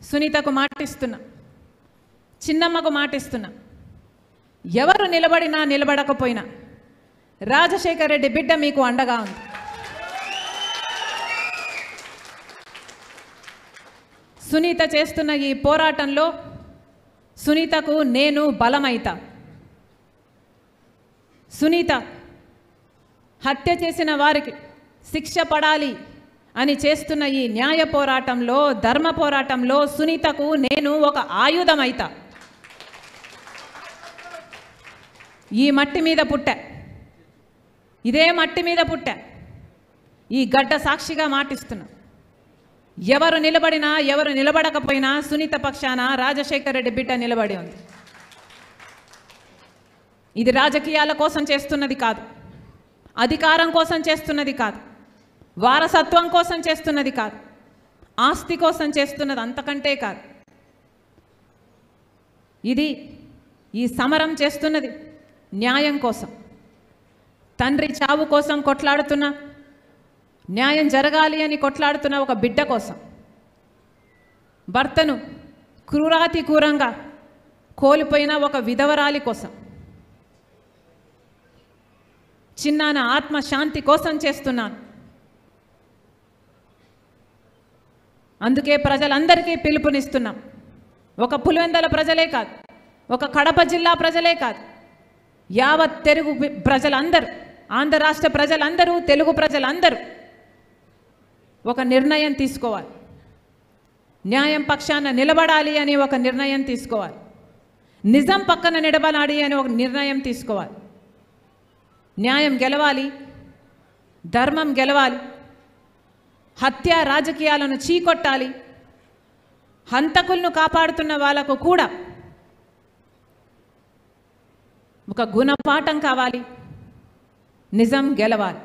సునీతకు మాటిస్తున్నా, చిన్నమ్మకు మాటిస్తున్నా, ఎవరు నిలబడినా నిలబడకపోయినా రాజశేఖర్ రెడ్డి బిడ్డ మీకు అండగా ఉంది. సునీత చేస్తున్న ఈ పోరాటంలో సునీతకు నేను బలమైతా. సునీత హత్య చేసిన వారికి శిక్ష పడాలి అని చేస్తున్న ఈ న్యాయ పోరాటంలో, ధర్మ పోరాటంలో సునీతకు నేను ఒక ఆయుధమైతా. ఈ మట్టి మీద పుట్టా, ఇదే మట్టి మీద పుట్టా, ఈ గడ్డ సాక్షిగా మాటిస్తున్నా. ఎవరు నిలబడినా ఎవరు నిలబడకపోయినా సునీత పక్షాన రాజశేఖర్ రెడ్డి బిడ్డ నిలబడి ఉంది. ఇది రాజకీయాల కోసం చేస్తున్నది కాదు, అధికారం కోసం చేస్తున్నది కాదు, వారసత్వం కోసం చేస్తున్నది కాదు, ఆస్తి కోసం చేస్తున్నది అంతకంటే కాదు. ఇది ఈ సమరం చేస్తున్నది న్యాయం కోసం. తండ్రి చావు కోసం కొట్లాడుతున్న, న్యాయం జరగాలి అని కొట్లాడుతున్న ఒక బిడ్డ కోసం, భర్తను క్రూరాతి క్రూరంగా కోల్పోయిన ఒక విధవరాలి కోసం, చిన్నాన ఆత్మశాంతి కోసం చేస్తున్నాను. అందుకే ప్రజలందరికీ పిలుపునిస్తున్నాం. ఒక పులివెందుల ప్రజలే కాదు, ఒక కడప జిల్లా ప్రజలే కాదు, యావత్ తెలుగు ప్రజలందరూ, ఆంధ్ర రాష్ట్ర ప్రజలందరూ, తెలుగు ప్రజలందరూ ఒక నిర్ణయం తీసుకోవాలి. న్యాయం పక్షాన నిలబడాలి అని ఒక నిర్ణయం తీసుకోవాలి. నిజం పక్కన నిలబడాలి అని ఒక నిర్ణయం తీసుకోవాలి. న్యాయం గెలవాలి, ధర్మం గెలవాలి, హత్య రాజకీయాలను చీకొట్టాలి, హంతకులను కాపాడుతున్న వాళ్ళకు కూడా ఒక గుణపాఠం కావాలి, నిజం గెలవాలి.